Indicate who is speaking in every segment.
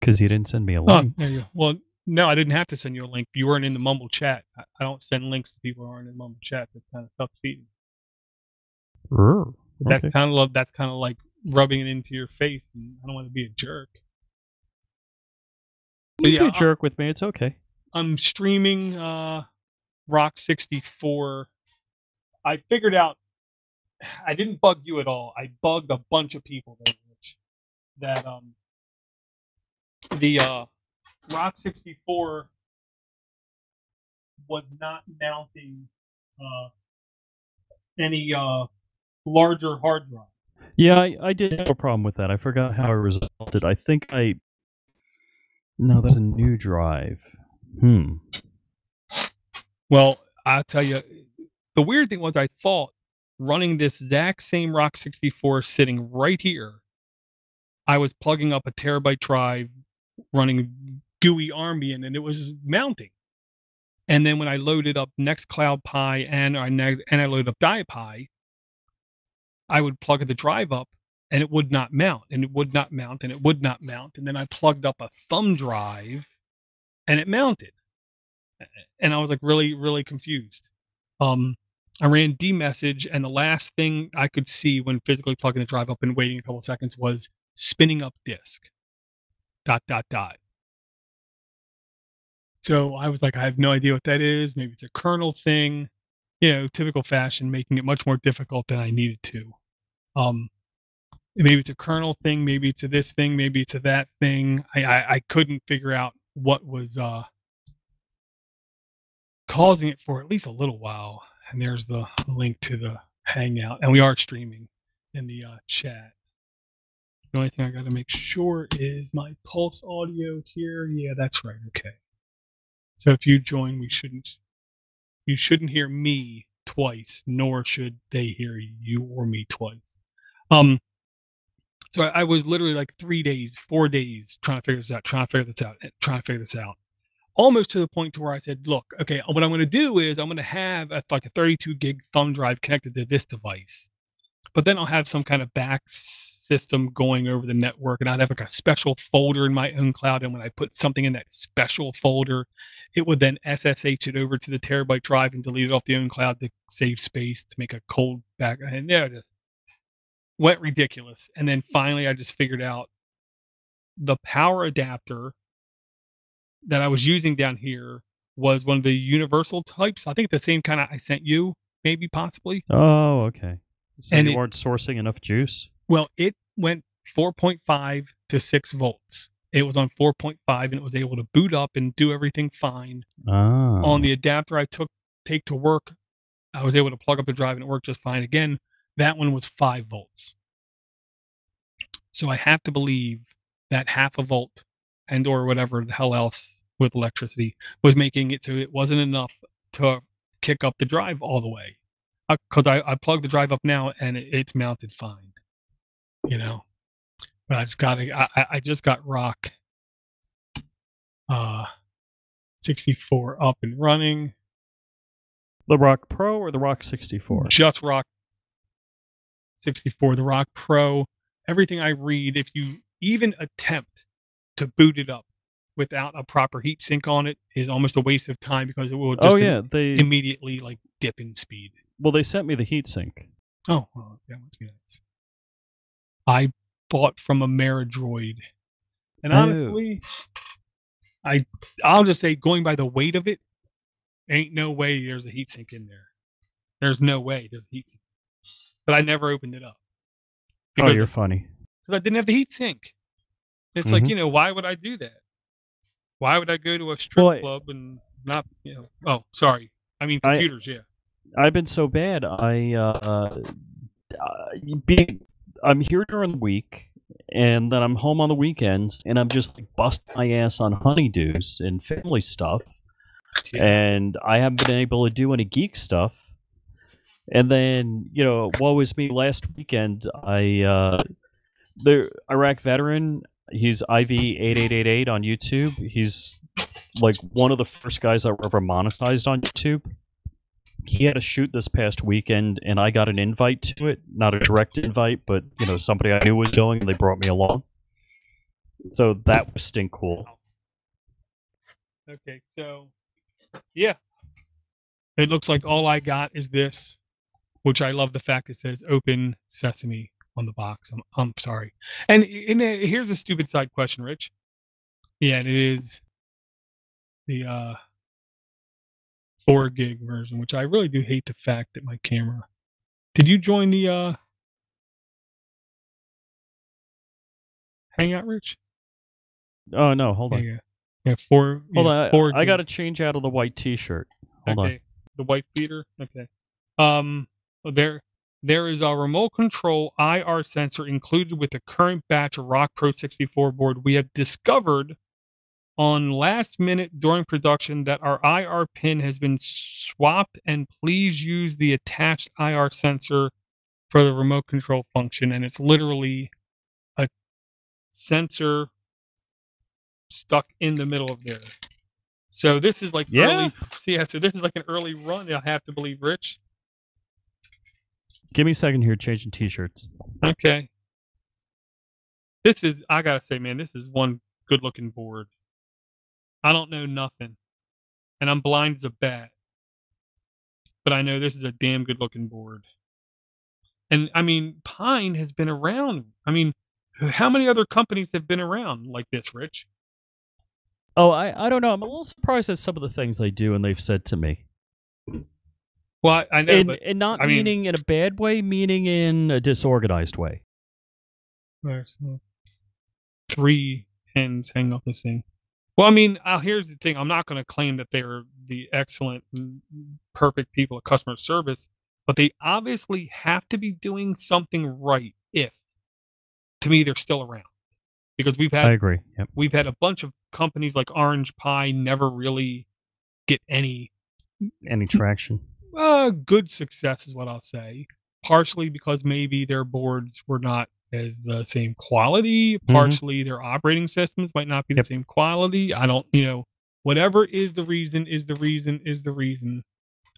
Speaker 1: Because you didn't send me a
Speaker 2: Oh,
Speaker 1: link.
Speaker 2: there you go. Well, no, I didn't have to send you a link. You weren't in the Mumble chat. I don't send links to people who aren't in the Mumble chat. That's kind of tough feeding.
Speaker 1: Okay.
Speaker 2: That's kind of like rubbing it into your face, and I don't want to be a jerk. But
Speaker 1: You
Speaker 2: yeah,
Speaker 1: be a jerk with me. It's okay.
Speaker 2: I'm streaming Rock 64. I figured out I didn't bug you at all. I bugged a bunch of people that the Rock 64 was not mounting any larger hard drive.
Speaker 1: Yeah, I did have a problem with that. I forgot how I resolved it. I think No, that's a new drive.
Speaker 2: Well, I'll tell you, the weird thing was I thought running this exact same Rock 64 sitting right here, I was plugging up a terabyte drive running GUI Armbian, and it was mounting. And then when I loaded up Nextcloud Pi and I loaded up DiaPi, I would plug the drive up and it would not mount, and it would not mount, and it would not mount. And then I plugged up a thumb drive and it mounted. And I was like really, really confused. I ran D-message, and the last thing I could see when physically plugging the drive up and waiting a couple of seconds was spinning up disk. ... So I was like, I have no idea what that is. Maybe it's a kernel thing, typical fashion, making it much more difficult than I needed to. Maybe it's a kernel thing, maybe it's a this thing, maybe it's a that thing. I couldn't figure out what was causing it for at least a little while. And there's the link to the Hangout, and we are streaming in the chat. The only thing I got to make sure is my pulse audio here. Yeah, that's right. Okay. So if you join, you shouldn't hear me twice, nor should they hear you or me twice. So I was literally like 3 days, 4 days trying to figure this out, almost to the point to where I said, look, okay, what I'm going to do is I'm going to have like a 32 gig thumb drive connected to this device, but then I'll have some kind of back system going over the network, and I'd have like a special folder in my own cloud. And when I put something in that special folder, it would then SSH it over to the terabyte drive and delete it off the own cloud to save space to make a cold back. And yeah, it just went ridiculous. And then finally, I just figured out the power adapter that I was using down here was one of the universal types. I think the same kind I sent you, maybe, possibly.
Speaker 1: Oh, okay. So
Speaker 2: and
Speaker 1: you weren't sourcing enough juice?
Speaker 2: Well, it went 4.5 to 6 volts. It was on 4.5, and it was able to boot up and do everything fine. On the adapter I take to work, I was able to plug up the drive and it worked just fine. Again, that one was 5 volts. So I have to believe that half a volt and or whatever the hell else with electricity was making it so it wasn't enough to kick up the drive all the way. Because I plugged the drive up now and it's mounted fine, But I just got Rock 64 up and running.
Speaker 1: The Rock Pro or the Rock 64?
Speaker 2: Just Rock 64. The Rock Pro. Everything I read, if you even attempt to boot it up without a proper heat sink on it, is almost a waste of time because it will just immediately like dip in speed.
Speaker 1: Well, they sent me the heatsink.
Speaker 2: Oh, well, that must be nice. I bought from Ameridroid, and honestly, I'll just say, going by the weight of it, ain't no way there's a heatsink in there. There's no way there's a heatsink. But I never opened it up.
Speaker 1: Oh, you're funny.
Speaker 2: Because I didn't have the heatsink. It's like, why would I do that? Why would I go to a strip club and not, Oh, sorry. I mean, computers, yeah.
Speaker 1: I've been so bad. I'm here during the week, and then I'm home on the weekends, and I'm just like busting my ass on honeydews and family stuff, and I haven't been able to do any geek stuff. And then, woe is me. Last weekend, the Iraq veteran, he's IV8888 on YouTube. He's like one of the first guys that were ever monetized on YouTube. He had a shoot this past weekend, and I got an invite to it. Not a direct invite, but, somebody I knew was going, and they brought me along. So that was stink cool.
Speaker 2: Okay, so yeah, it looks like all I got is this, which I love the fact it says "Open Sesame" on the box. I'm sorry. And here's a stupid side question, Rich. Yeah, it is the 4 gig version, which I really do hate the fact that my camera. Did you join the Hangout, Rich?
Speaker 1: Oh no, hold on.
Speaker 2: Yeah, 4.
Speaker 1: Hold
Speaker 2: yeah,
Speaker 1: on,
Speaker 2: 4
Speaker 1: I got
Speaker 2: gig.
Speaker 1: to change out of the white T-shirt. Hold
Speaker 2: Okay,
Speaker 1: on.
Speaker 2: the white feeder. Okay. There is a remote control IR sensor included with the current batch of Rock Pro 64 board. We have discovered on last minute during production that our IR pin has been swapped, and please use the attached IR sensor for the remote control function. And it's literally a sensor stuck in the middle of there. So this is like early. Yeah, so this is like an early run, I have to believe, Rich.
Speaker 1: Give me a second here, changing T-shirts.
Speaker 2: Okay. This is, I gotta say, man, this is one good looking board. I don't know nothing, and I'm blind as a bat, but I know this is a damn good looking board. And I mean, Pine has been around. I mean, how many other companies have been around like this, Rich?
Speaker 1: Oh, I don't know. I'm a little surprised at some of the things they do and they've said to me.
Speaker 2: Well, I know, but
Speaker 1: And not
Speaker 2: I mean,
Speaker 1: meaning in a bad way, meaning in a disorganized way.
Speaker 2: there's 3 pins hanging off this thing. Well, I mean, here's the thing. I'm not going to claim that they're the excellent, perfect people at customer service, but they obviously have to be doing something right if, to me, they're still around. Because
Speaker 1: I agree. Yep.
Speaker 2: we've had a bunch of companies like Orange Pi never really get any
Speaker 1: traction.
Speaker 2: good success is what I'll say. Partially because maybe their boards were not as the same quality. Partially their operating systems might not be the same quality. I don't, whatever is the reason.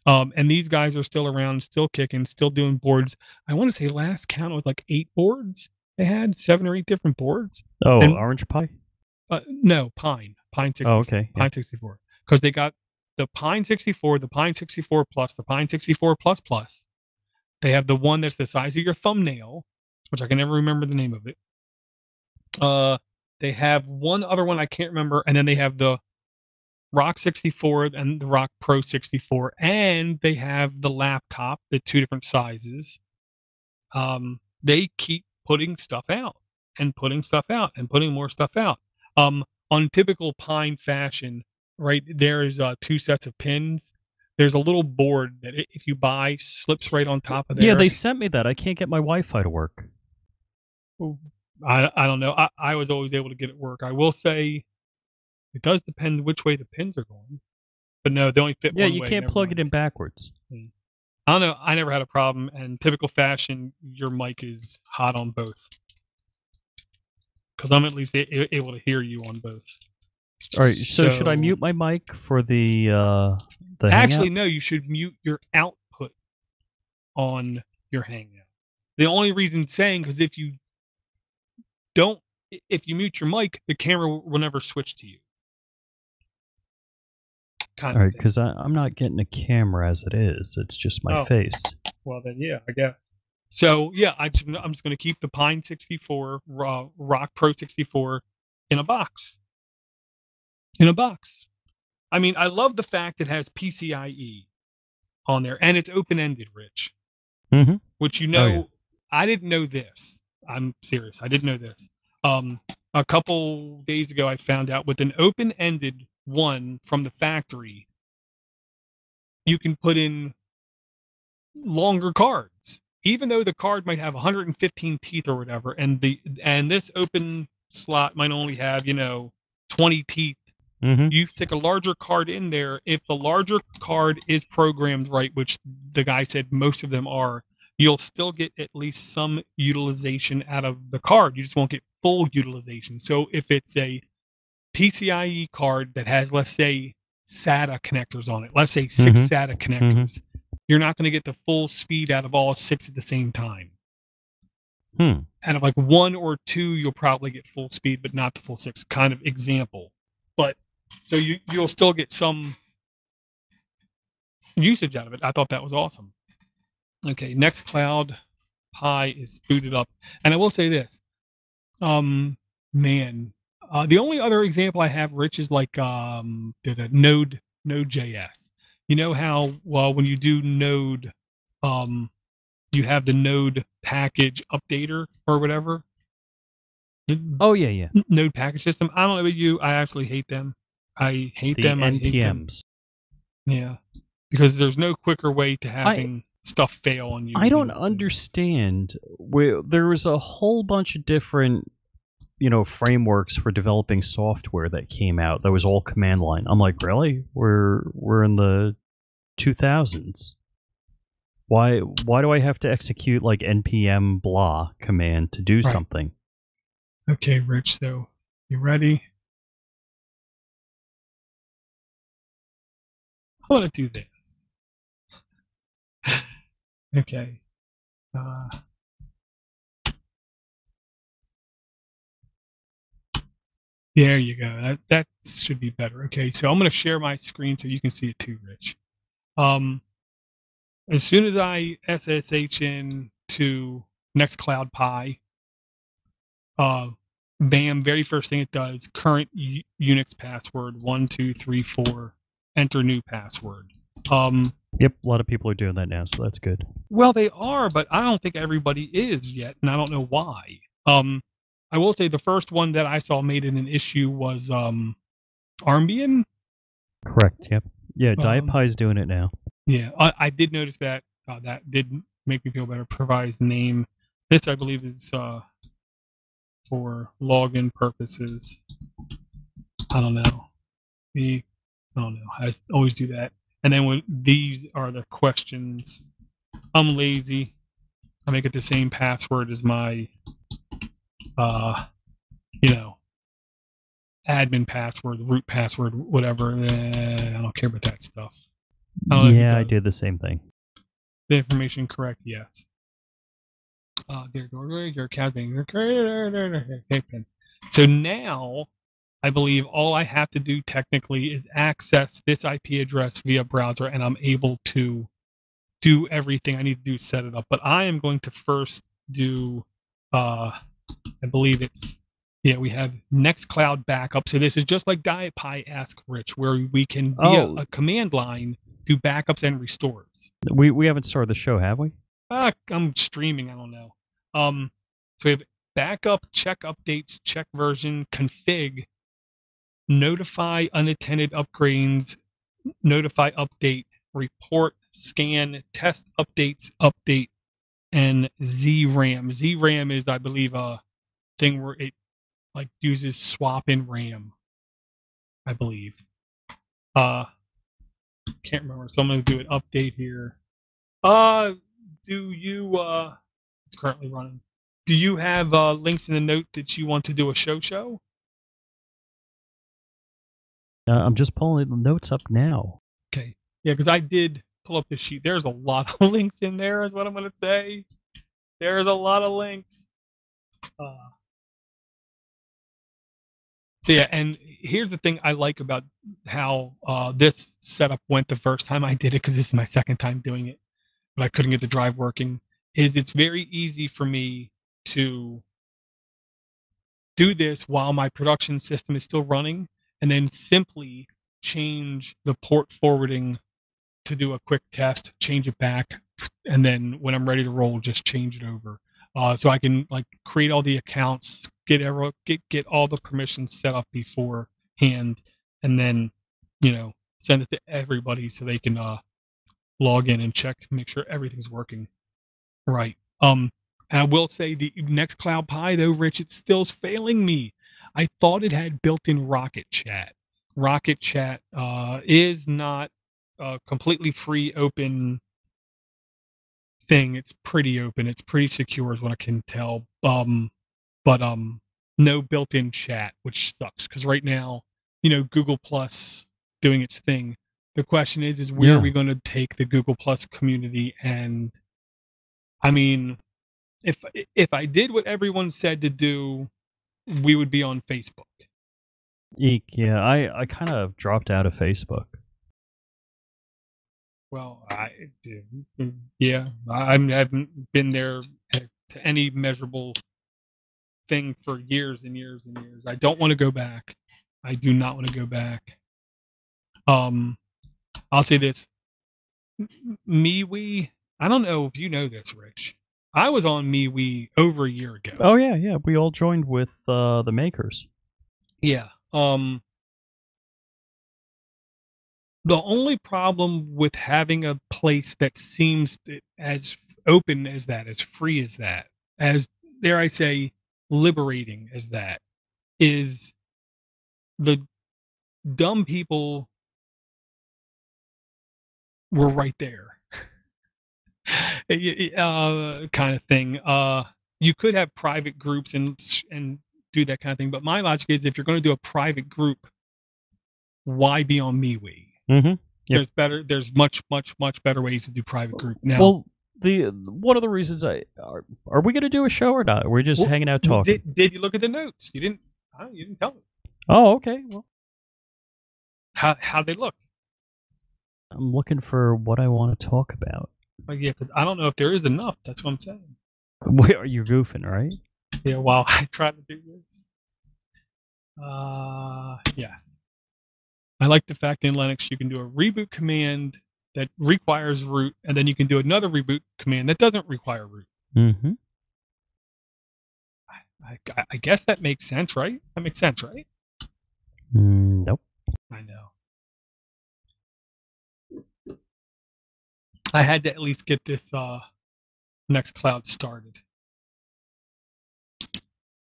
Speaker 2: And these guys are still around, still kicking, still doing boards. I want to say last count was like 8 boards. They had 7 or 8 different boards.
Speaker 1: Oh, and, Orange Pi?
Speaker 2: No, Pine 64.
Speaker 1: Oh, okay.
Speaker 2: Pine 64. Because they got the Pine 64, the Pine 64 Plus, the Pine 64 Plus Plus. They have the one that's the size of your thumbnail, which I can never remember the name of it. They have one other one I can't remember, and then they have the Rock 64 and the Rock Pro 64, and they have the laptop, the 2 different sizes. They keep putting stuff out and putting stuff out and putting more stuff out. On typical Pine fashion, right, there is 2 sets of pins. There's a little board that if you buy slips right on top of there.
Speaker 1: Yeah, they sent me that. I can't get my Wi-Fi to work.
Speaker 2: I don't know. I was always able to get it work. I will say it does depend which way the pins are going. But no, they only fit one way.
Speaker 1: Yeah, you can't plug it in backwards.
Speaker 2: I don't know. I never had a problem. And typical fashion, your mic is hot on both. Because I'm at least able to hear you on both.
Speaker 1: All right. So should I mute my mic for the
Speaker 2: Actually,
Speaker 1: Hangout?
Speaker 2: no. You should mute your output on your Hangout. The only reason saying, because if you mute your mic, the camera will never switch to you.
Speaker 1: All right, because I'm not getting a camera as it is. It's just my face.
Speaker 2: Well, then, yeah, I guess. So, yeah, I'm just going to keep the Pine 64, Rock Pro 64 in a box. I mean, I love the fact it has PCIe on there, and it's open-ended, Rich.
Speaker 1: Mm-hmm.
Speaker 2: Which, I didn't know this. I'm serious. I didn't know this. A couple days ago, I found out with an open-ended one from the factory, you can put in longer cards, even though the card might have 115 teeth or whatever, and this open slot might only have 20 teeth.
Speaker 1: Mm-hmm.
Speaker 2: You stick a larger card in there. If the larger card is programmed right, which the guy said most of them are, you'll still get at least some utilization out of the card. You just won't get full utilization. So if it's a PCIe card that has, let's say, SATA connectors on it, let's say 6 SATA connectors, you're not going to get the full speed out of all 6 at the same time. Out of like 1 or 2, you'll probably get full speed, but not the full 6 kind of example. But so you'll still get some usage out of it. I thought that was awesome. Okay, Nextcloud Pi is booted up. And I will say this. Man, the only other example I have, Rich, is like the Node.js. You know how when you do Node, you have the Node package updater or whatever.
Speaker 1: Oh yeah.
Speaker 2: Node package system. I don't know about you. I absolutely hate them. I hate
Speaker 1: The
Speaker 2: them.
Speaker 1: NPMs.
Speaker 2: I hate them. Yeah, because there's no quicker way to having stuff fail on you.
Speaker 1: I don't understand. There was a whole bunch of different, frameworks for developing software that came out that was all command line. I'm like, really? We're in the 2000s. Why do I have to execute like npm blah command to do something?
Speaker 2: Okay, Rich. So you ready? I want to do this. Okay. There you go. That should be better. Okay, so I'm going to share my screen so you can see it too, Rich. As soon as I SSH in to Nextcloud Pi, bam, very first thing it does, current Unix password 1234, enter new password.
Speaker 1: Yep, a lot of people are doing that now, so that's good.
Speaker 2: Well, they are, but I don't think everybody is yet, and I don't know why. I will say the first one that I saw made it an issue was Armbian.
Speaker 1: Correct. Yep. Yeah, DiaPi's doing it now.
Speaker 2: Yeah, I did notice that. That did make me feel better. Provides name. This, I believe, is for login purposes. I don't know. I don't know. I always do that. And then when these are the questions, I'm lazy. I make it the same password as my, admin password, root password, whatever. I don't care about that stuff.
Speaker 1: I do the same thing.
Speaker 2: The information correct? Yes. Your account being created. So now, I believe all I have to do technically is access this IP address via browser, and I'm able to do everything I need to do to set it up. But I am going to first do, I believe we have Nextcloud backup. So this is just like DiaPi Ask Rich, where we can via a command line do backups and restores.
Speaker 1: We haven't started the show, have we?
Speaker 2: I'm streaming. I don't know. So we have backup, check updates, check version, config, notify unattended upgrades, notify update, report, scan, test updates, update, and ZRAM. ZRAM is, I believe, a thing where it like uses swap in RAM. I believe. Can't remember. So I'm going to do an update here. Do you it's currently running. Do you have links in the note that you want to do a show?
Speaker 1: I'm just pulling the notes up now.
Speaker 2: Okay. Yeah, because I did pull up the sheet. There's a lot of links in there, is what I'm going to say. There's a lot of links. So yeah, and here's the thing I like about how this setup went the first time I did it, because this is my second time doing it, but I couldn't get the drive working, is it's very easy for me to do this while my production system is still running, and then simply change the port forwarding to do a quick test, change it back, and then when I'm ready to roll, just change it over. So I can like create all the accounts, get all the permissions set up beforehand, and then send it to everybody so they can log in and check, make sure everything's working right. And I will say the Nextcloud Pi, though, Rich, it still's failing me. I thought it had built-in Rocket Chat. Rocket Chat is not a completely free, open thing. It's pretty open. It's pretty secure, is what I can tell. But no built-in chat, which sucks, because right now, Google Plus doing its thing. The question is where are we going to take the Google Plus community? And I mean, if I did what everyone said to do, we would be on Facebook.
Speaker 1: Eek, yeah, I kind of dropped out of Facebook.
Speaker 2: Well, yeah, I haven't been there to any measurable thing for years and years and years. I don't want to go back. I do not want to go back. I'll say this: MeWe. I don't know if you know this, Rich. I was on MeWe over a year ago.
Speaker 1: Oh yeah, we all joined with the makers.
Speaker 2: Yeah. The only problem with having a place that seems as open as that, as free as that, as dare I say, liberating as that, is the dumb people were right there. Kind of thing. You could have private groups and do that kind of thing, but my logic is if you're going to do a private group, why be on MeWe?
Speaker 1: Mm-hmm. Yep.
Speaker 2: There's much better ways to do private group now.
Speaker 1: Well, one of the reasons are we going to do a show or not? We're just hanging out talking.
Speaker 2: Did you look at the notes? You didn't tell me.
Speaker 1: Oh, okay. Well,
Speaker 2: how they look?
Speaker 1: I'm looking for what I want to talk about.
Speaker 2: Like, yeah, because I don't know if there is enough. That's what I'm saying.
Speaker 1: Wait, are you goofing, right?
Speaker 2: Yeah, while I try to do this. Yes. I like the fact in Linux you can do a reboot command that requires root, and then you can do another reboot command that doesn't require root.
Speaker 1: Mm-hmm.
Speaker 2: I guess that makes sense, right? That makes sense, right?
Speaker 1: Nope.
Speaker 2: I know. I had to at least get this Nextcloud started.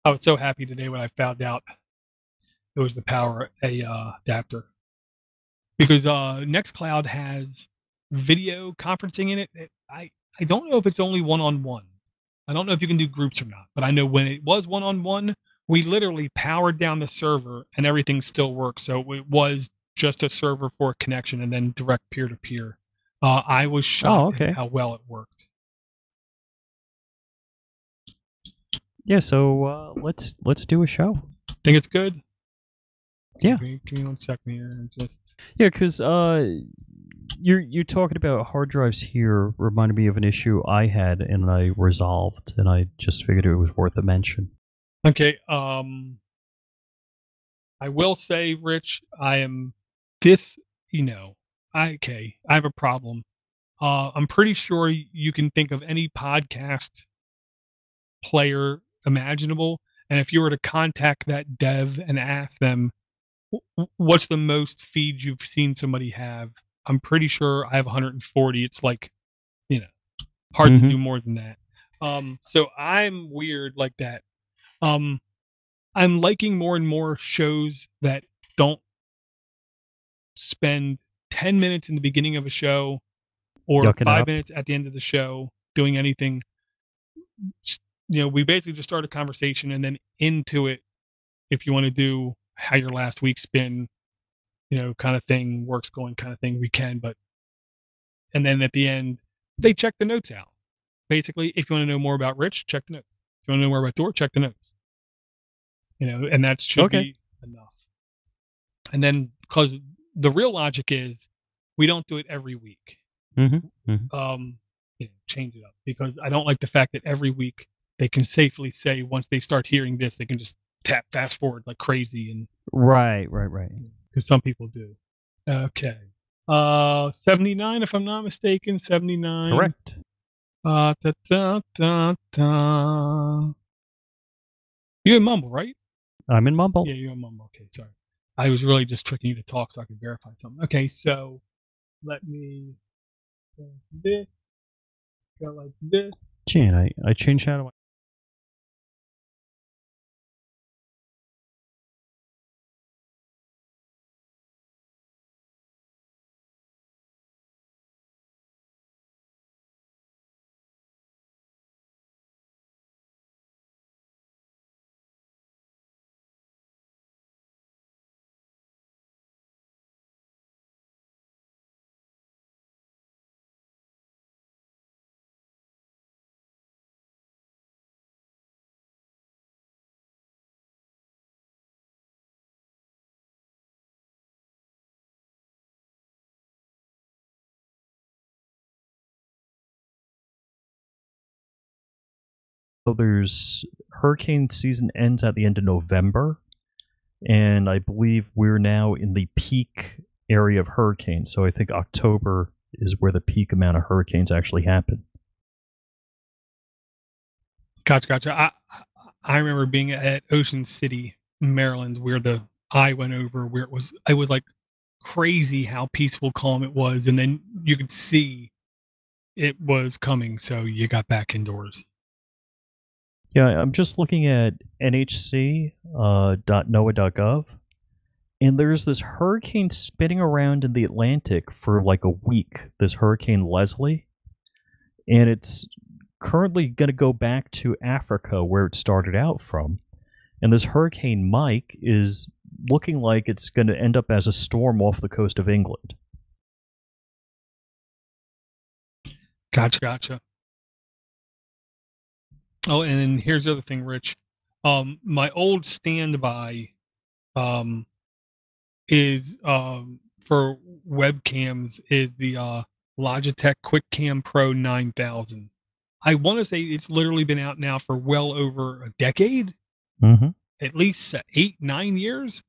Speaker 2: I was so happy today when I found out it was the power adapter, because Nextcloud has video conferencing in it. I don't know if it's only one-on-one. I don't know if you can do groups or not, but I know when it was one-on-one, we literally powered down the server and everything still worked. So it was just a server for a connection and then direct peer-to-peer. I was shocked at how well it worked.
Speaker 1: Yeah, so let's do a show.
Speaker 2: Think it's good?
Speaker 1: Yeah.
Speaker 2: Give me 1 second here.
Speaker 1: Yeah, because you're talking about hard drives here reminded me of an issue I had and I resolved, and I just figured it was worth a mention.
Speaker 2: Okay. I will say, Rich, I am I have a problem. I'm pretty sure you can think of any podcast player imaginable, and if you were to contact that dev and ask them what's the most feeds you've seen somebody have, I'm pretty sure I have 140. It's like, hard to do more than that. So I'm weird like that. I'm liking more and more shows that don't spend 10 minutes in the beginning of a show or 5 minutes at the end of the show doing anything. We basically just start a conversation and then into it, if you want to do how your last week's been, kind of thing, work's going kind of thing, we can, and then at the end, they check the notes out. Basically, if you want to know more about Rich, check the notes. If you want to know more about Dor, check the notes. And that should be enough. And then, because the real logic is, we don't do it every week. Change it up, because I don't like the fact that every week they can safely say, once they start hearing this, they can just tap fast forward like crazy. And
Speaker 1: right.
Speaker 2: Because some people do. Okay. 79, if I'm not mistaken. 79.
Speaker 1: Correct.
Speaker 2: You in Mumble, right?
Speaker 1: I'm in Mumble.
Speaker 2: Yeah, you're in Mumble. Okay, sorry. I was really just tricking you to talk so I could verify something. Okay, so let me go like this. Go like this.
Speaker 1: Gee, I changed how to there's hurricane season ends at the end of November, and I believe we're now in the peak area of hurricanes. So I think October is where the peak amount of hurricanes actually happen.
Speaker 2: Gotcha. I remember being at Ocean City, Maryland, where I went over, where it was like crazy how peaceful, calm it was, and then you could see it was coming, so you got back indoors.
Speaker 1: Yeah, I'm just looking at nhc.noaa.gov, and there's this hurricane spinning around in the Atlantic for like a week, this Hurricane Leslie, and it's currently going to go back to Africa where it started out from. And this Hurricane Mike is looking like it's going to end up as a storm off the coast of England.
Speaker 2: Gotcha. Oh, and then here's the other thing, Rich. My old standby is for webcams is the Logitech QuickCam Pro 9000. I want to say it's literally been out now for well over a decade, at least 8-9 years.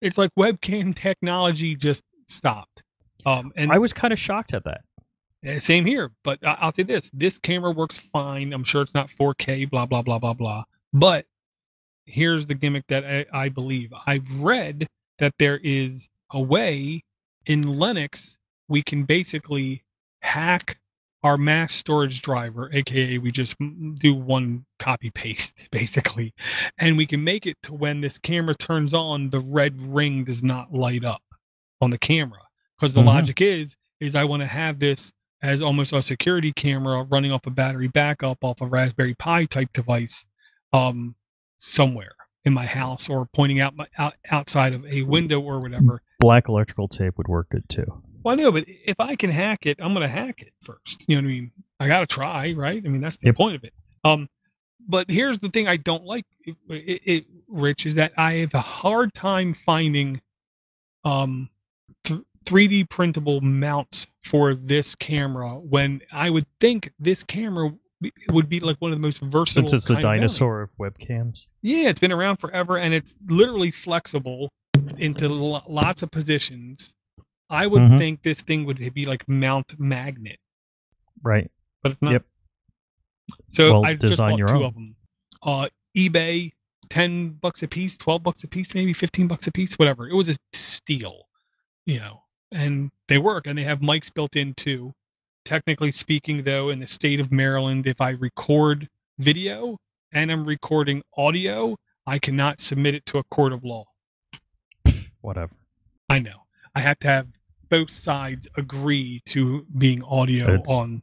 Speaker 2: It's like webcam technology just stopped. And
Speaker 1: I was kind of shocked at that.
Speaker 2: Same here, but I'll say this camera works fine. I'm sure it's not 4K, blah, blah, blah, blah, blah. But here's the gimmick that I believe. I've read that there is a way in Linux we can basically hack our mass storage driver, aka we just do one copy paste, basically. And we can make it to when this camera turns on, the red ring does not light up on the camera. Because the logic is I want to have this as almost a security camera running off a battery backup off a Raspberry Pi type device somewhere in my house or pointing out outside of a window or whatever.
Speaker 1: Black electrical tape would work good too.
Speaker 2: Well, I know, but if I can hack it, I'm going to hack it first. You know what I mean? I got to try, right? I mean, that's the point of it. But here's the thing I don't like, Rich, is that I have a hard time finding 3D printable mounts for this camera when I would think this camera would be like one of the most versatile.
Speaker 1: Since it's the dinosaur of webcams.
Speaker 2: Yeah, it's been around forever, and it's literally flexible into lots of positions. I would think this thing would be like mount magnet.
Speaker 1: Right.
Speaker 2: But it's not.
Speaker 1: Yep.
Speaker 2: So I just bought
Speaker 1: your
Speaker 2: two
Speaker 1: own.
Speaker 2: of them. eBay, $10 a piece, $12 a piece, maybe $15 a piece, whatever. It was a steal, and they work, and they have mics built in too. Technically speaking, though, in the state of Maryland, if I record video and I'm recording audio, I cannot submit it to a court of law.
Speaker 1: Whatever.
Speaker 2: I know. I have to have both sides agree to being audio on.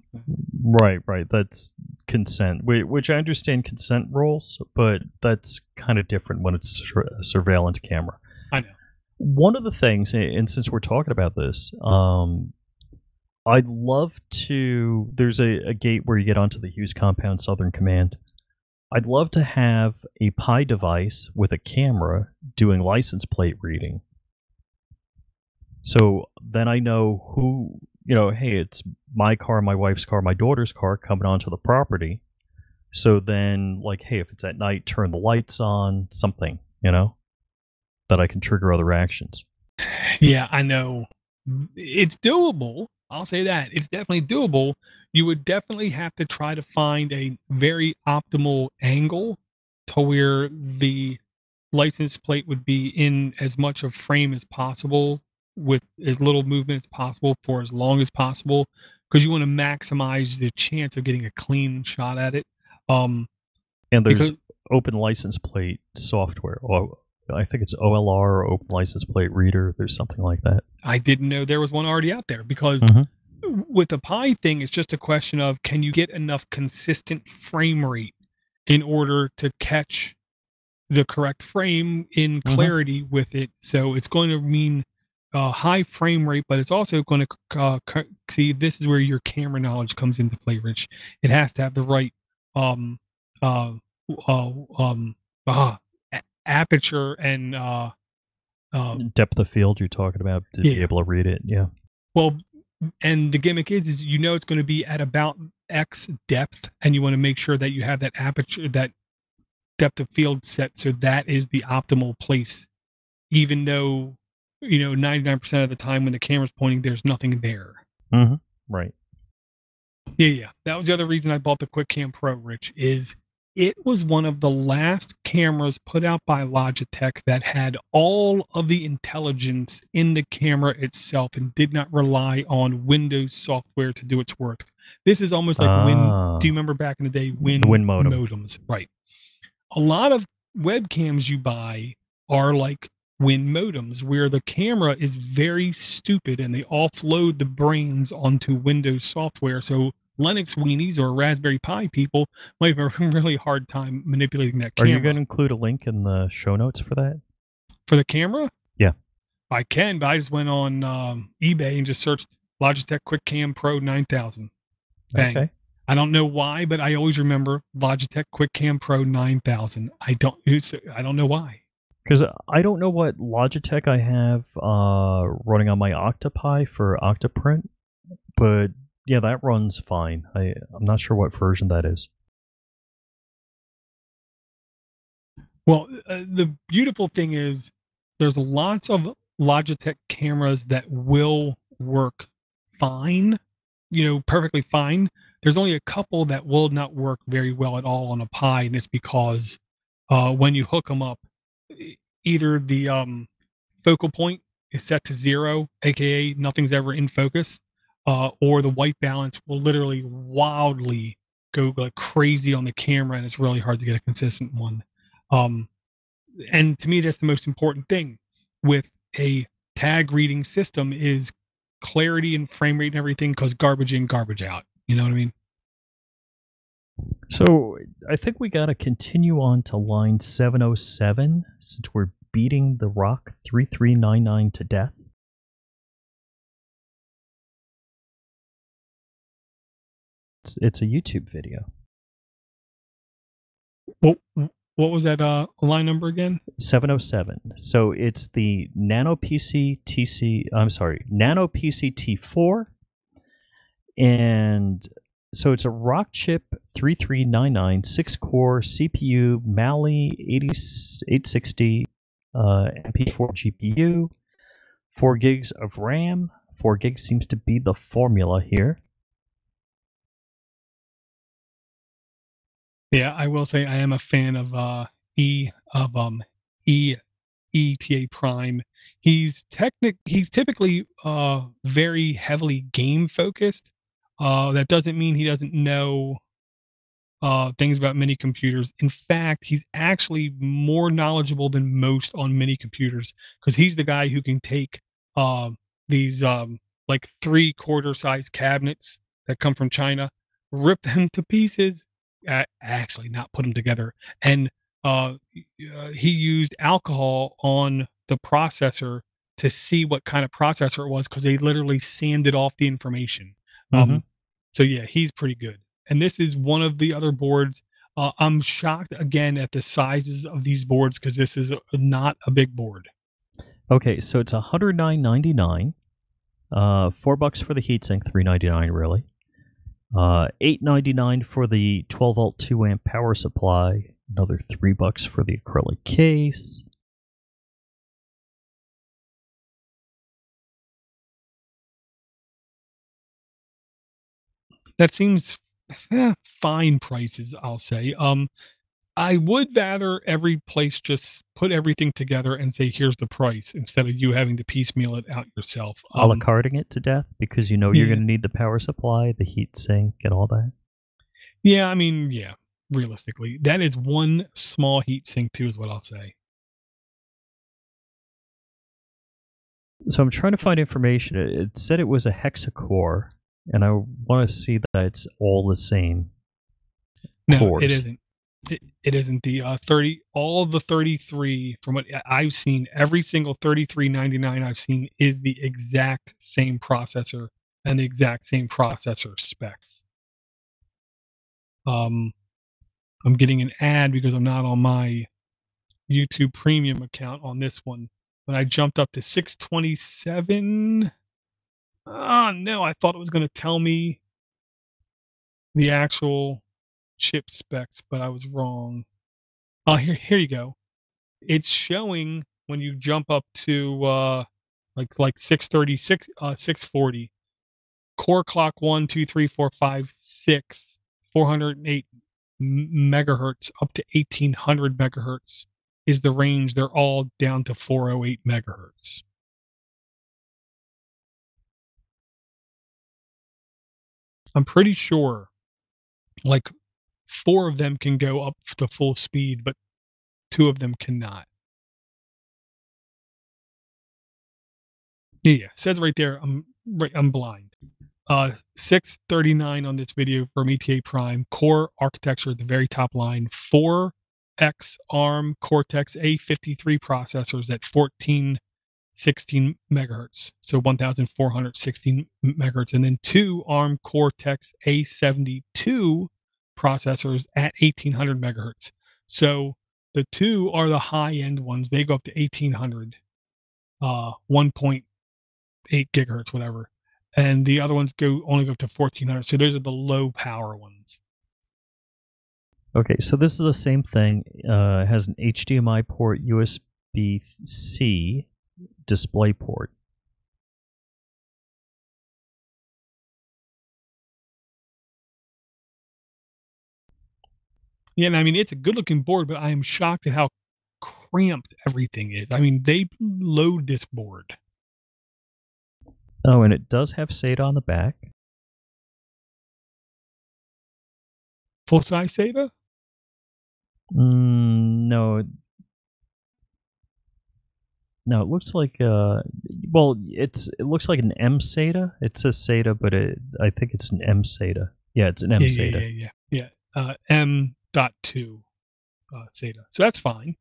Speaker 1: Right. That's consent, which I understand consent rules, but that's kind of different when it's a surveillance camera.
Speaker 2: I know.
Speaker 1: One of the things, and since we're talking about this, I'd love to. There's a gate where you get onto the Hughes Compound Southern Command. I'd love to have a Pi device with a camera doing license plate reading. So then I know who, hey, it's my car, my wife's car, my daughter's car coming onto the property. So then, like, hey, if it's at night, turn the lights on, something, that I can trigger other actions.
Speaker 2: Yeah, I know. It's doable. I'll say that. It's definitely doable. You would definitely have to try to find a very optimal angle to where the license plate would be in as much of frame as possible with as little movement as possible for as long as possible, because you want to maximize the chance of getting a clean shot at it.
Speaker 1: And there's open license plate software. Or I think it's OLR, or Open License Plate Reader. There's something like that.
Speaker 2: I didn't know there was one already out there, because with the Pi thing, it's just a question of, can you get enough consistent frame rate in order to catch the correct frame in clarity with it? So it's going to mean high frame rate, but it's also going to see, this is where your camera knowledge comes into play, Rich. It has to have the right aperture and
Speaker 1: depth of field you're talking about to be able to read it. Yeah.
Speaker 2: Well, and the gimmick is you know it's going to be at about X depth, and you want to make sure that you have that aperture, that depth of field set, so that is the optimal place. Even though 99% of the time when the camera's pointing, there's nothing there.
Speaker 1: Mm-hmm. Right.
Speaker 2: Yeah. That was the other reason I bought the QuickCam Pro, Rich, is it was one of the last cameras put out by Logitech that had all of the intelligence in the camera itself and did not rely on Windows software to do its work. This is almost like do you remember back in the day Win
Speaker 1: modem.
Speaker 2: modems? Right. A lot of webcams you buy are like Win modems, where the camera is very stupid and they offload the brains onto Windows software. So Linux weenies or Raspberry Pi people might have a really hard time manipulating that camera.
Speaker 1: Are you going to include a link in the show notes for that?
Speaker 2: For the camera?
Speaker 1: Yeah.
Speaker 2: I can, but I just went on eBay and just searched Logitech QuickCam Pro 9000. Bang. Okay. I don't know why, but I always remember Logitech QuickCam Pro 9000. I don't know why.
Speaker 1: Because I don't know what Logitech I have running on my Octopi for Octoprint, but yeah, that runs fine. I'm not sure what version that is.
Speaker 2: Well, the beautiful thing is there's lots of Logitech cameras that will work fine, perfectly fine. There's only a couple that will not work very well at all on a Pi, and it's because when you hook them up, either the focal point is set to 0, aka nothing's ever in focus, or the white balance will literally wildly go like crazy on the camera, and it's really hard to get a consistent one. And to me, that's the most important thing with a tag reading system is clarity and frame rate and everything, because garbage in, garbage out. You know what I mean?
Speaker 1: So I think we got to continue on to line 707 since we're beating the Rock 3399 to death. It's a YouTube video.
Speaker 2: What was that line number again?
Speaker 1: 707. So it's the Nano PC T4, and so it's a Rockchip 3399 6-core CPU, Mali 860 MP4 GPU, 4 gigs of RAM. 4 gigs seems to be the formula here.
Speaker 2: Yeah, I will say I am a fan of ETA Prime. He's typically very heavily game focused. That doesn't mean he doesn't know things about mini computers. In fact, he's actually more knowledgeable than most on mini computers, because he's the guy who can take these like 3/4 size cabinets that come from China, rip them to pieces, actually not put them together, and he used alcohol on the processor to see what kind of processor it was, because they literally sanded off the information. So yeah, he's pretty good. And this is one of the other boards. I'm shocked again at the sizes of these boards, because this is not a big board.
Speaker 1: Okay, so it's $109.99. $4 for the heatsink, $3.99 really. $8.99 for the 12-volt 2-amp power supply. Another $3 for the acrylic case.
Speaker 2: That seems fine prices, I'll say. I would rather every place just put everything together and say, here's the price, instead of you having to piecemeal it out yourself.
Speaker 1: A la carting it to death, because you're going to need the power supply, the heat sink, and all that.
Speaker 2: Yeah, I mean, yeah, realistically. That is one small heat sink too, is what I'll say.
Speaker 1: So I'm trying to find information. It said it was a hexa-core, and I want to see that it's all the same.
Speaker 2: No,
Speaker 1: cores.
Speaker 2: It isn't. It isn't. The 30, all of the 33, from what I've seen, every single 3399 I've seen is the exact same processor and the exact same processor specs. I'm getting an ad because I'm not on my YouTube Premium account on this one. When I jumped up to 627, Oh, no, I thought it was gonna tell me the actual chip specs, but I was wrong. Oh, here you go. It's showing when you jump up to, like 636, 640, core clock 1, 2, 3, 4, 5, 6, 408 megahertz up to 1800 megahertz is the range. They're all down to 408 megahertz. I'm pretty sure like 4 of them can go up to full speed, but 2 of them cannot. Yeah, says right there, I'm blind. 639 on this video from ETA Prime. Core architecture at the very top line. 4X ARM Cortex A53 processors at 1416 megahertz. So 1416 megahertz. And then 2 ARM Cortex A72 processors at 1800 megahertz. So the 2 are the high end ones. They go up to 1800, 1.8 gigahertz, whatever. And the other ones only go up to 1400. So those are the low power ones.
Speaker 1: Okay, so this is the same thing. It has an HDMI port, USB-C display port.
Speaker 2: Yeah, and I mean, it's a good looking board, but I am shocked at how cramped everything is. I mean, they load this board.
Speaker 1: Oh, and it does have SATA on the back.
Speaker 2: Full size SATA?
Speaker 1: No. No, it looks like well, it looks like an M SATA. It says SATA, but I think it's an M SATA. Yeah, it's an M SATA.
Speaker 2: Yeah. M.2 SATA. So that's fine.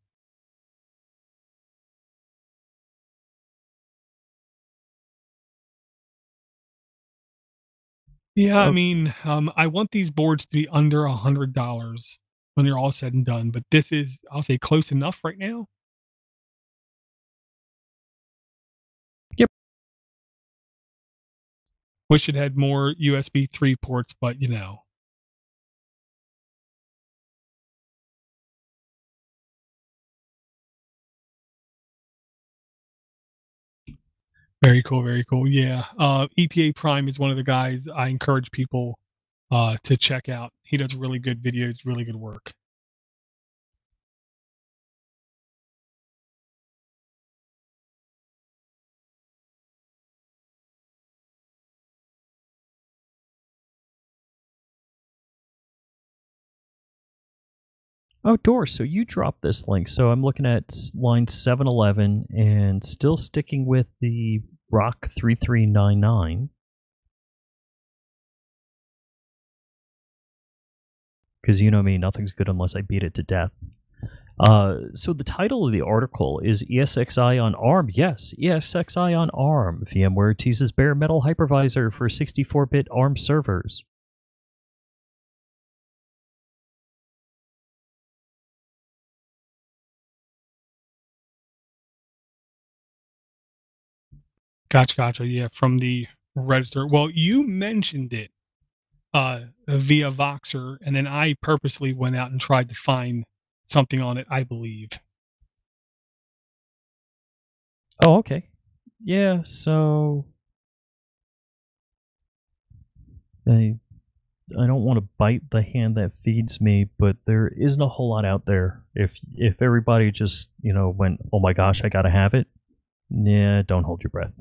Speaker 2: Yeah, I mean, I want these boards to be under $100 when they're all said and done, but this is, I'll say, close enough right now.
Speaker 1: Yep.
Speaker 2: Wish it had more USB 3 ports, but you know. Very cool, very cool. Yeah. ETA Prime is one of the guys I encourage people to check out. He does really good videos, really good work.
Speaker 1: Outdoors. So you dropped this link. So I'm looking at line 711 and still sticking with the Rock 3399. Because you know me, nothing's good unless I beat it to death. So the title of the article is ESXi on ARM. Yes, ESXi on ARM. VMware teases bare metal hypervisor for 64-bit ARM servers.
Speaker 2: Gotcha. Yeah, from the register. Well, you mentioned it via Voxer, and then I purposely went out and tried to find something on it, I believe.
Speaker 1: Oh, okay. Yeah, so I don't want to bite the hand that feeds me, but there isn't a whole lot out there. If everybody just, went, "Oh my gosh, I got to have it." Yeah, don't hold your breath.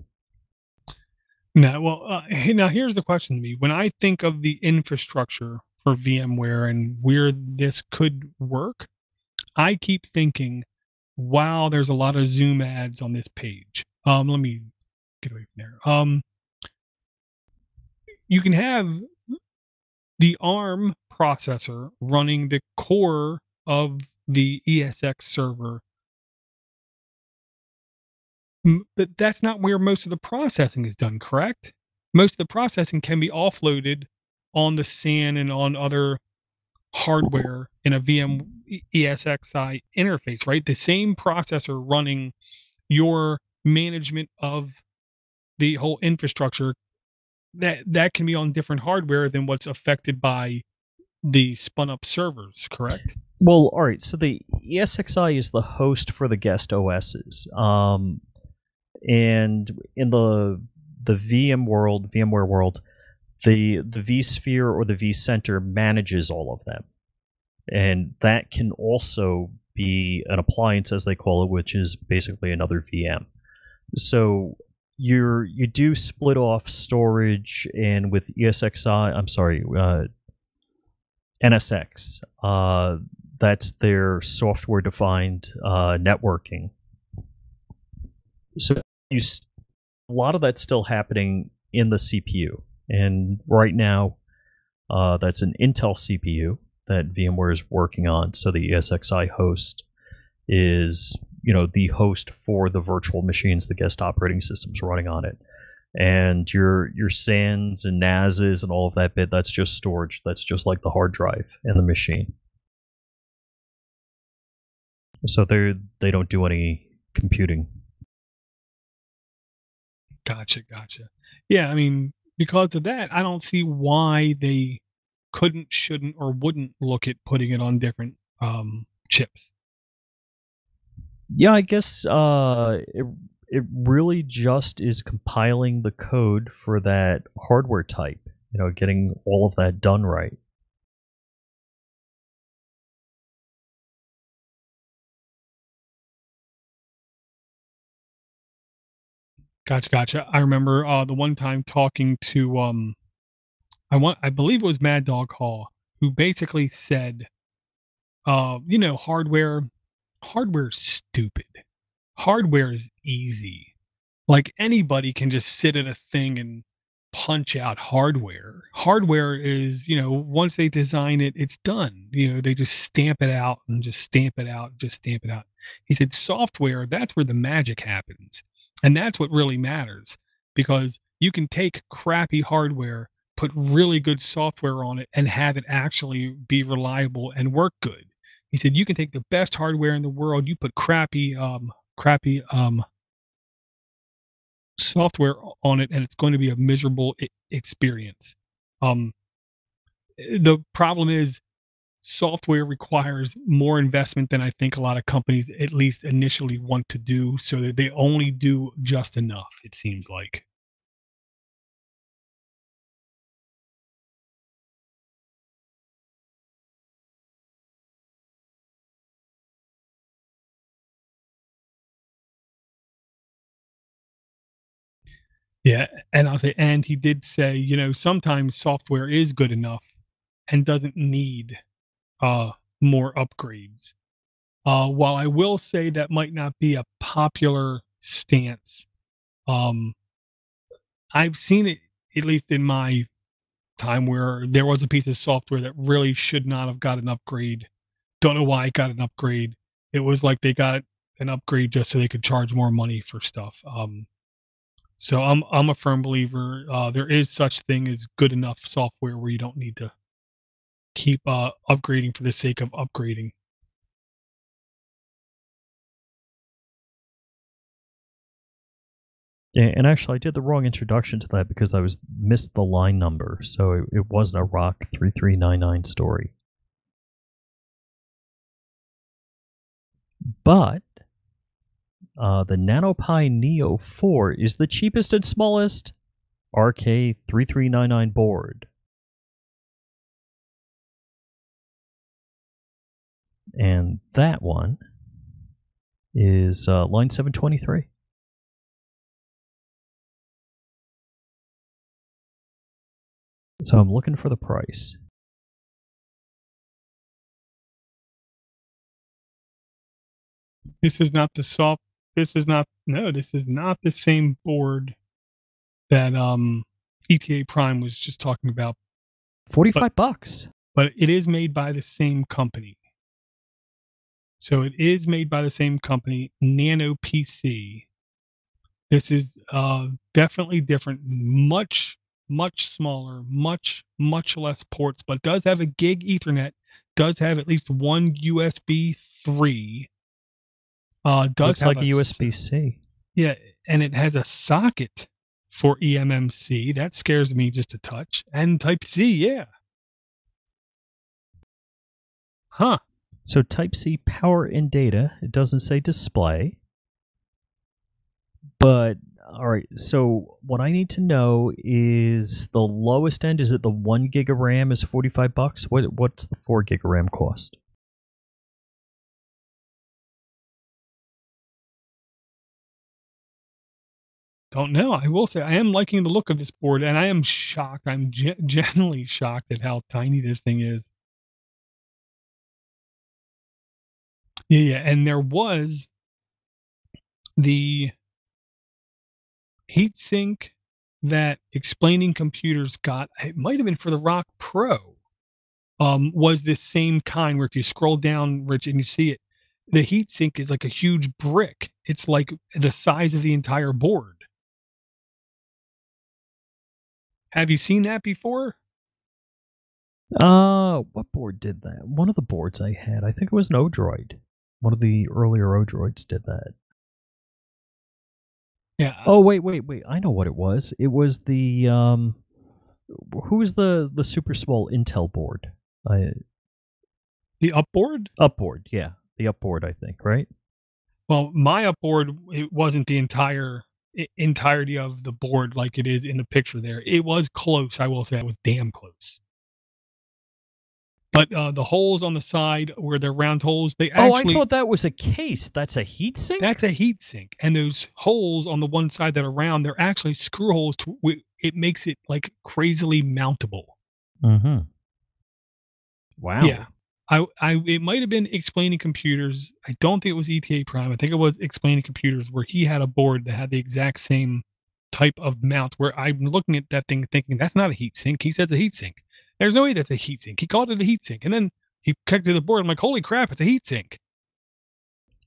Speaker 2: No, well, now here's the question to me. When I think of the infrastructure for VMware and where this could work, I keep thinking, wow, there's a lot of Zoom ads on this page. Let me get away from there. You can have the ARM processor running the core of the ESX server, but that's not where most of the processing is done, correct? Most of the processing can be offloaded on the SAN and on other hardware in a VM ESXi interface, right? The same processor running your management of the whole infrastructure that can be on different hardware than what's affected by the spun up servers, correct?
Speaker 1: Well, all right. So the ESXi is the host for the guest OSs, and in the VMware world, the vSphere or the vCenter manages all of them, and that can also be an appliance, as they call it, which is basically another VM. So you do split off storage, and with NSX. That's their software defined networking. So a lot of that's still happening in the CPU, and right now that's an Intel CPU that VMware is working on. So the ESXi host is the host for the virtual machines, the guest operating systems running on it. And your SANs and NASs and all of that bit, that's just storage. That's just like the hard drive in the machine. So they don't do any computing.
Speaker 2: Gotcha. Yeah, I mean, because of that, I don't see why they couldn't, shouldn't, or wouldn't look at putting it on different chips.
Speaker 1: Yeah, I guess it really just is compiling the code for that hardware type, getting all of that done right.
Speaker 2: Gotcha. I remember the one time talking to I believe it was Mad Dog Hall, who basically said, hardware's stupid. Hardware is easy. Like anybody can just sit at a thing and punch out hardware. Hardware is, once they design it, it's done. They just stamp it out and just stamp it out, just stamp it out. He said software, that's where the magic happens. And that's what really matters, because you can take crappy hardware, put really good software on it, and have it actually be reliable and work good. He said you can take the best hardware in the world, you put crappy software on it, and it's going to be a miserable experience. The problem is software requires more investment than I think a lot of companies at least initially want to do, so that they only do just enough, it seems like. Yeah, and I'll say, and he did say, sometimes software is good enough and doesn't need uh more upgrades. While I will say that might not be a popular stance, um, I've seen it, at least in my time, where there was a piece of software that really should not have got an upgrade. Don't know why it got an upgrade. It was like they got an upgrade just so they could charge more money for stuff. So I'm a firm believer. There is such thing as good enough software where you don't need to keep upgrading for the sake of upgrading.
Speaker 1: Yeah, and actually, I did the wrong introduction to that because I missed the line number, so it wasn't a ROC 3399 story. But the NanoPi Neo 4 is the cheapest and smallest RK3399 board. And that one is line 723. So I'm looking for the price.
Speaker 2: This is not the same board that ETA Prime was just talking about.
Speaker 1: $45.
Speaker 2: But it is made by the same company. So it is made by the same company, Nano PC. This is definitely different, much smaller, much less ports, but does have a gig Ethernet, does have at least one USB 3.
Speaker 1: Looks like a USB-C.
Speaker 2: Yeah, and it has a socket for eMMC. That scares me just a touch. And Type-C, yeah. Huh.
Speaker 1: So Type-C power and data. It doesn't say display. But, all right, so what I need to know is the lowest end. Is it the 1 gig of RAM is $45? What's the 4 gig of RAM cost?
Speaker 2: Don't know. I will say I am liking the look of this board, and I am shocked. I'm genuinely shocked at how tiny this thing is. Yeah, and there was the heatsink that Explaining Computers got. It might have been for the Rock Pro. Was this same kind where if you scroll down, Rich, and you see it, the heatsink is like a huge brick. It's like the size of the entire board. Have you seen that before?
Speaker 1: What board did that? One of the boards I had, I think it was an o-droid. One of the earlier o-droids did that.
Speaker 2: Yeah.
Speaker 1: Oh, wait. I know what it was. It was the, who was the super small Intel board?
Speaker 2: The upboard?
Speaker 1: Upboard, yeah. The upboard, I think, right?
Speaker 2: Well, my upboard, it wasn't the entirety of the board like it is in the picture there. It was close, I will say. It was damn close. But the holes on the side where they're round holes, they actually...
Speaker 1: I thought that was a case. That's a heatsink?
Speaker 2: That's a heatsink. And those holes on the one side that are round, they're actually screw holes. It makes it like crazily mountable.
Speaker 1: Mm-hmm. Wow.
Speaker 2: Yeah. It might have been Explaining Computers. I don't think it was ETA Prime. I think it was Explaining Computers where he had a board that had the exact same type of mount where I'm looking at that thing thinking, that's not a heatsink. He says a heatsink. There's no way that's a heatsink. He called it a heatsink. And then he connected the board. I'm like, holy crap, it's a heatsink.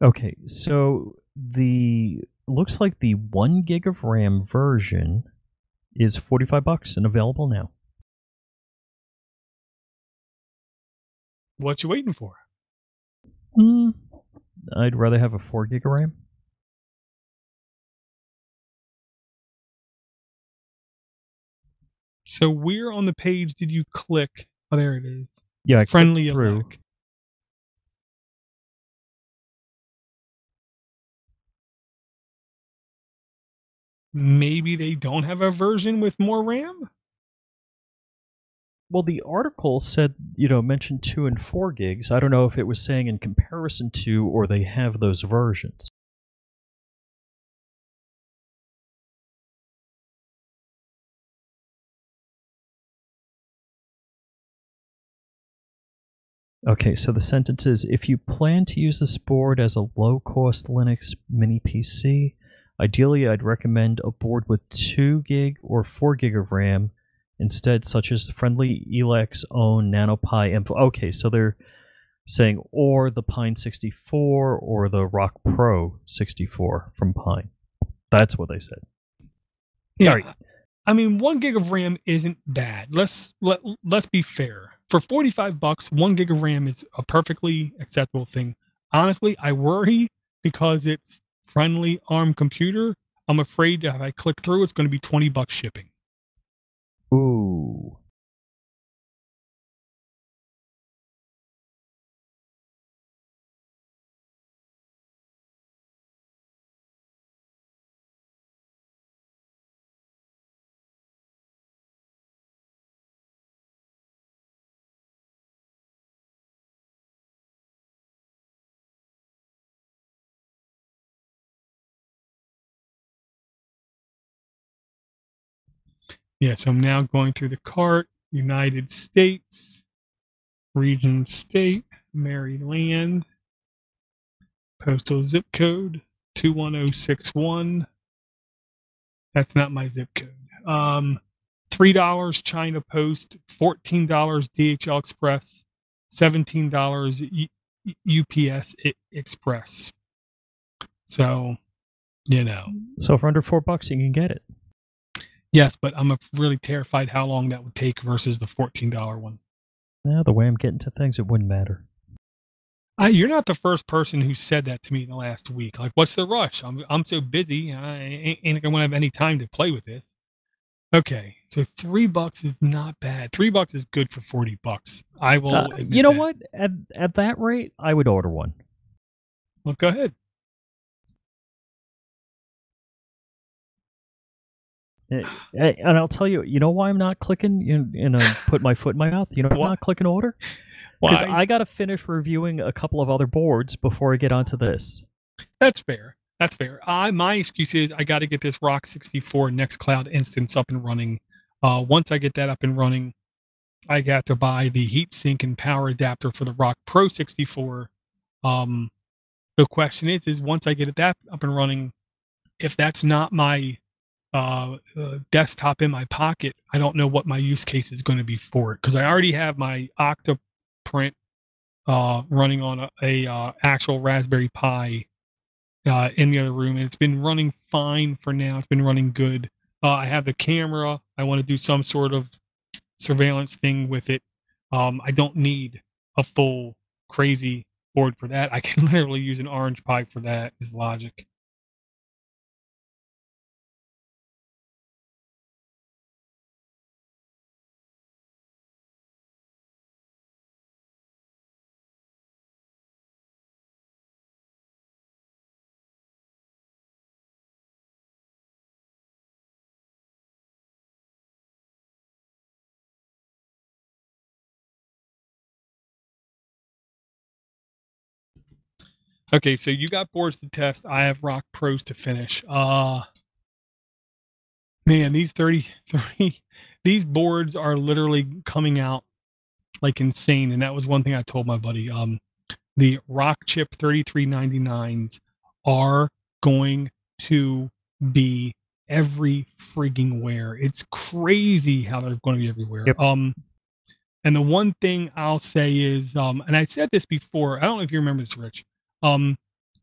Speaker 1: Okay, so looks like the 1 gig of RAM version is $45 and available now.
Speaker 2: What you waiting for?
Speaker 1: I'd rather have a 4 gig of RAM.
Speaker 2: So where on the page did you click? Oh, there it is.
Speaker 1: Yeah, I
Speaker 2: Friendly
Speaker 1: clicked through.
Speaker 2: elect. Maybe they don't have a version with more RAM?
Speaker 1: Well, the article said, mentioned 2 and 4 gigs. I don't know if it was saying in comparison to, or they have those versions. Okay, so the sentence is, if you plan to use this board as a low-cost Linux mini PC, ideally I'd recommend a board with 2 gig or 4 gig of RAM instead, such as the friendly Elex own NanoPi M4. Okay, so they're saying or the Pine 64 or the Rock Pro 64 from Pine. That's what they said.
Speaker 2: Yeah.
Speaker 1: Right.
Speaker 2: I mean, 1 gig of RAM isn't bad. Let's be fair. For $45, 1 gig of RAM is a perfectly acceptable thing. Honestly, I worry because it's friendly ARM computer. I'm afraid that if I click through, it's going to be $20 shipping.
Speaker 1: Ooh.
Speaker 2: Yeah, so I'm now going through the cart. United States, region state, Maryland, postal zip code 21061. That's not my zip code. $3 China Post, $14 DHL Express, $17 UPS Express. So,
Speaker 1: So for under $4, you can get it.
Speaker 2: Yes, but I'm really terrified how long that would take versus the $14 one.
Speaker 1: Yeah, the way I'm getting to things, it wouldn't matter.
Speaker 2: You're not the first person who said that to me in the last week. Like, what's the rush? I'm so busy. I ain't going to have any time to play with this. Okay, so $3 is not bad. $3 is good for $40. I will admit
Speaker 1: you know
Speaker 2: that.
Speaker 1: what? At that rate, I would order one.
Speaker 2: Well, go ahead.
Speaker 1: And I'll tell you, you know why I'm not clicking and put my foot in my mouth? You know why I'm
Speaker 2: Why?
Speaker 1: not clicking order? Because
Speaker 2: Why?
Speaker 1: I got to finish reviewing a couple of other boards before I get onto this.
Speaker 2: That's fair. That's fair. My excuse is I got to get this Rock 64 Nextcloud instance up and running. Once I get that up and running, I got to buy the heatsink and power adapter for the Rock Pro 64. The question is once I get that up and running, if that's not my desktop in my pocket, I don't know what my use case is going to be for it because I already have my Octoprint running on a actual Raspberry Pi in the other room, and it's been running fine for now. It's been running good. I have the camera. I want to do some sort of surveillance thing with it. I don't need a full crazy board for that. I can literally use an Orange Pi for that. Is logic. Okay, so you got boards to test. I have Rock Pros to finish. Man, these 33 these boards are literally coming out like insane, and that was one thing I told my buddy. The Rock Chip 3399s are going to be every frigging where. It's crazy how they're going to be everywhere.
Speaker 1: Yep.
Speaker 2: And the one thing I'll say is, and I said this before, I don't know if you remember this, Rich. The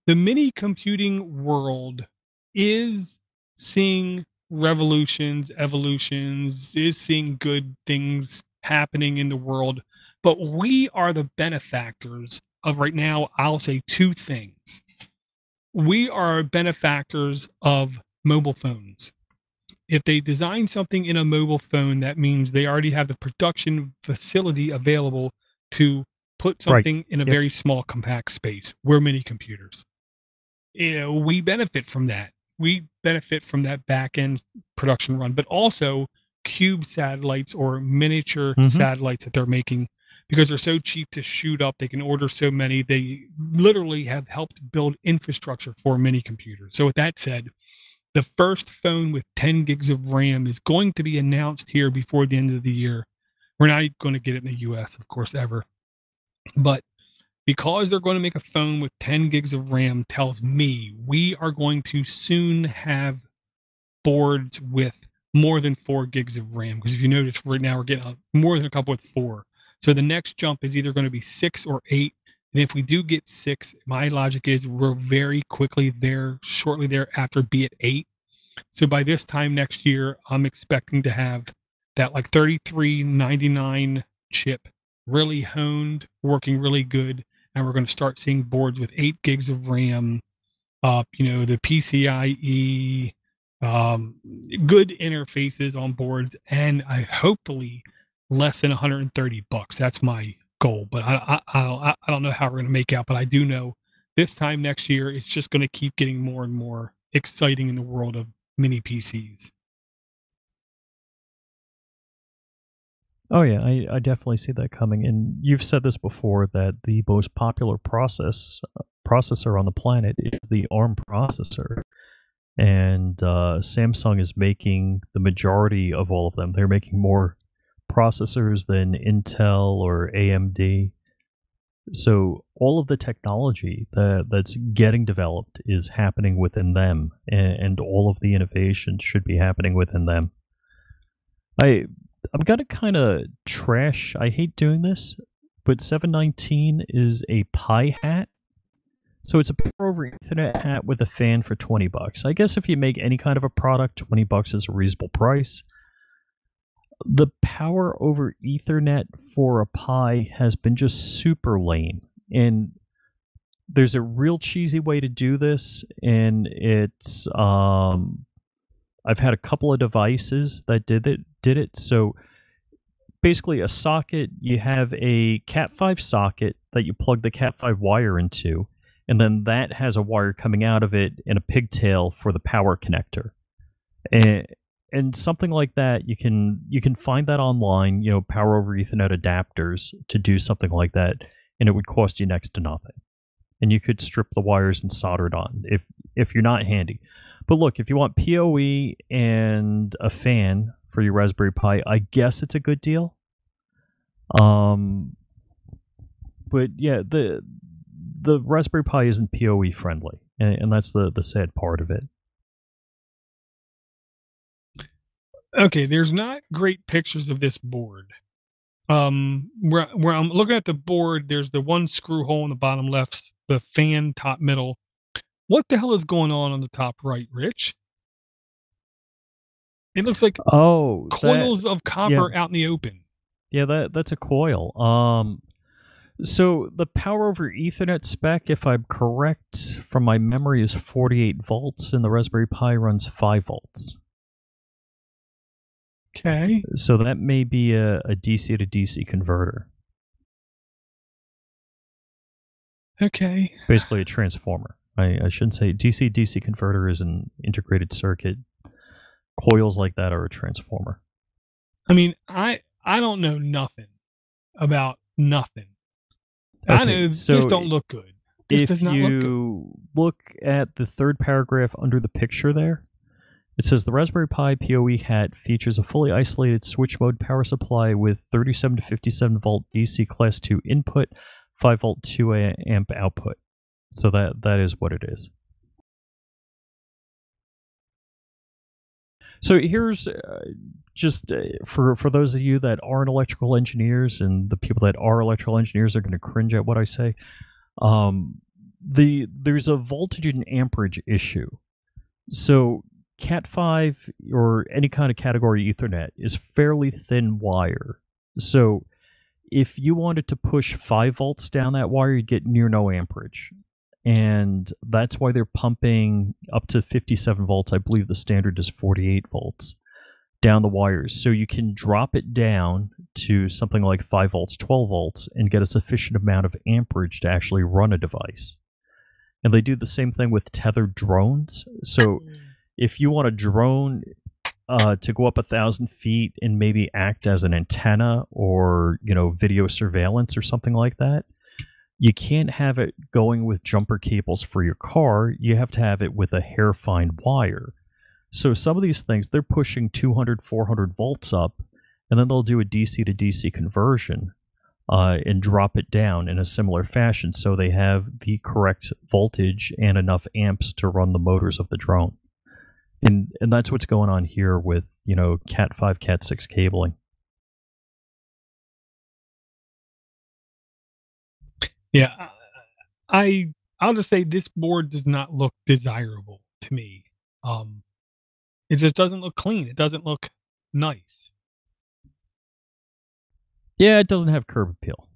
Speaker 2: mini computing world is seeing revolutions, evolutions, is seeing good things happening in the world, but we are the benefactors of right now. I'll say two things. We are benefactors of mobile phones. If they design something in a mobile phone, that means they already have the production facility available to put something in a very small, compact space. We're mini computers. We benefit from that. We benefit from that back end production run, but also cube satellites or miniature satellites that they're making because they're so cheap to shoot up. They can order so many. They literally have helped build infrastructure for mini computers. So, with that said, the first phone with 10 gigs of RAM is going to be announced here before the end of the year. We're not going to get it in the US, of course, ever. But because they're going to make a phone with 10 gigs of RAM tells me we are going to soon have boards with more than 4 gigs of RAM. Because if you notice, right now we're getting more than a couple with 4. So the next jump is either going to be 6 or 8. And if we do get 6, my logic is we're very quickly there, shortly thereafter, be at 8. So by this time next year, I'm expecting to have that like 3399 chip really honed, working really good. And we're going to start seeing boards with 8 gigs of RAM, the PCIe, good interfaces on boards, and I hopefully less than $130. That's my goal, but I don't know how we're going to make out, but I do know this time next year, it's just going to keep getting more and more exciting in the world of mini PCs.
Speaker 1: Oh yeah, I definitely see that coming. And you've said this before that the most popular processor on the planet is the ARM processor, and Samsung is making the majority of all of them. They're making more processors than Intel or AMD. So all of the technology that's getting developed is happening within them, and all of the innovation should be happening within them. I'm gonna kind of trash. I hate doing this, but 719 is a Pi hat, so it's a power over Ethernet hat with a fan for $20. I guess if you make any kind of a product, $20 is a reasonable price. The power over Ethernet for a Pi has been just super lame, and there's a real cheesy way to do this, and it's I've had a couple of devices that did it. So basically, a socket, you have a Cat5 socket that you plug the Cat5 wire into, and then that has a wire coming out of it and a pigtail for the power connector. And something like that, you can find that online, power over Ethernet adapters to do something like that, and it would cost you next to nothing. And you could strip the wires and solder it on if you're not handy. But look, if you want PoE and a fan for your Raspberry Pi, I guess it's a good deal. But yeah, the Raspberry Pi isn't PoE friendly, and that's the sad part of it.
Speaker 2: Okay, there's not great pictures of this board. Where I'm looking at the board, there's the one screw hole in the bottom left, the fan top middle. What the hell is going on the top right, Rich? It looks like coils of copper out in the open.
Speaker 1: Yeah, that's a coil. So the power over Ethernet spec, if I'm correct, from my memory, is 48 volts, and the Raspberry Pi runs 5 volts.
Speaker 2: Okay.
Speaker 1: So that may be a DC to DC converter.
Speaker 2: Okay.
Speaker 1: Basically a transformer. I shouldn't say DC-DC converter is an integrated circuit. Coils like that are a transformer.
Speaker 2: I mean, I don't know nothing about nothing.
Speaker 1: Okay,
Speaker 2: I know this don't look good. This does not look good.
Speaker 1: If you look at the third paragraph under the picture there, it says the Raspberry Pi PoE hat features a fully isolated switch mode power supply with 37 to 57 volt DC class 2 input, 5 volt 2 amp output. So that is what it is. So here's just for those of you that aren't electrical engineers, and the people that are electrical engineers are going to cringe at what I say. There's a voltage and amperage issue. So Cat5 or any kind of category Ethernet is fairly thin wire. So if you wanted to push 5 volts down that wire, you'd get near no amperage. And that's why they're pumping up to 57 volts. I believe the standard is 48 volts down the wires. So you can drop it down to something like 5 volts, 12 volts, and get a sufficient amount of amperage to actually run a device. And they do the same thing with tethered drones. So if you want a drone to go up 1,000 feet and maybe act as an antenna or, video surveillance or something like that, you can't have it going with jumper cables for your car. You have to have it with a hair-fine wire. So some of these things, they're pushing 200, 400 volts up, and then they'll do a DC to DC conversion and drop it down in a similar fashion so they have the correct voltage and enough amps to run the motors of the drone. And that's what's going on here with, Cat5, Cat6 cabling.
Speaker 2: Yeah, I'll just say this board does not look desirable to me. It just doesn't look clean. It doesn't look nice.
Speaker 1: Yeah, it doesn't have curb appeal.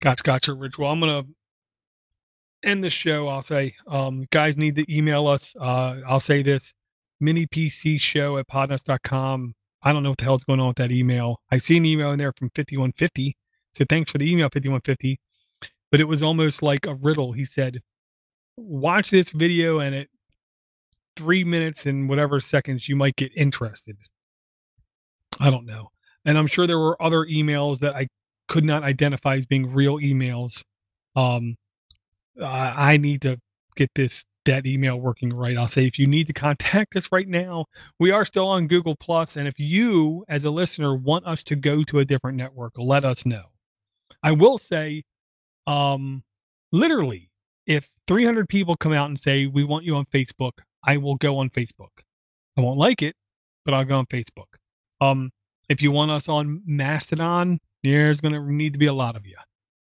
Speaker 2: Gotcha, Rich. Well, I'm gonna end the show. I'll say, guys need to email us. I'll say this: minipcshow@podnutz.com. I don't know what the hell's going on with that email. I see an email in there from 5150. So thanks for the email, 5150. But it was almost like a riddle. He said, watch this video, and at 3 minutes and whatever seconds, you might get interested. I don't know. And I'm sure there were other emails that I could not identify as being real emails. I need to get that email working right. I'll say, if you need to contact us right now, we are still on Google Plus, and if you as a listener want us to go to a different network, let us know. I will say, literally, if 300 people come out and say we want you on Facebook, I will go on Facebook. I won't like it, but I'll go on Facebook. If you want us on Mastodon, there's going to need to be a lot of you.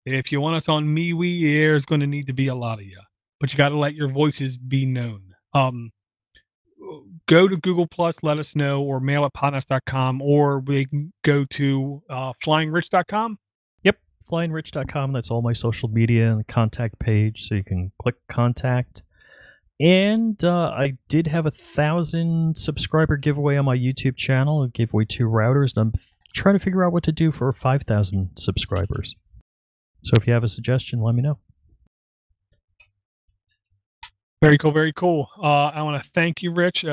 Speaker 2: If you want us on MeWe, there's going to need to be a lot of you. But you got to let your voices be known. Go to Google Plus, let us know, or mail at podnutz.com, or we can go to flyingrich.com.
Speaker 1: Yep, flyingrich.com. That's all my social media and the contact page. So you can click contact, And I did have 1,000 subscriber giveaway on my YouTube channel. I gave away 2 routers, and I'm trying to figure out what to do for 5,000 subscribers. So if you have a suggestion, let me know.
Speaker 2: Very cool, very cool. I want to thank you, Rich.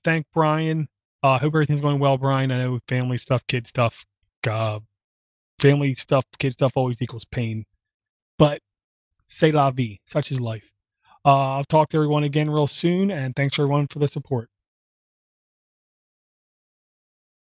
Speaker 2: Thank Brian. Hope everything's going well, Brian. I know family stuff, kid stuff, family stuff, kid stuff always equals pain. But c'est la vie. Such is life. I'll talk to everyone again real soon, and thanks everyone for the support.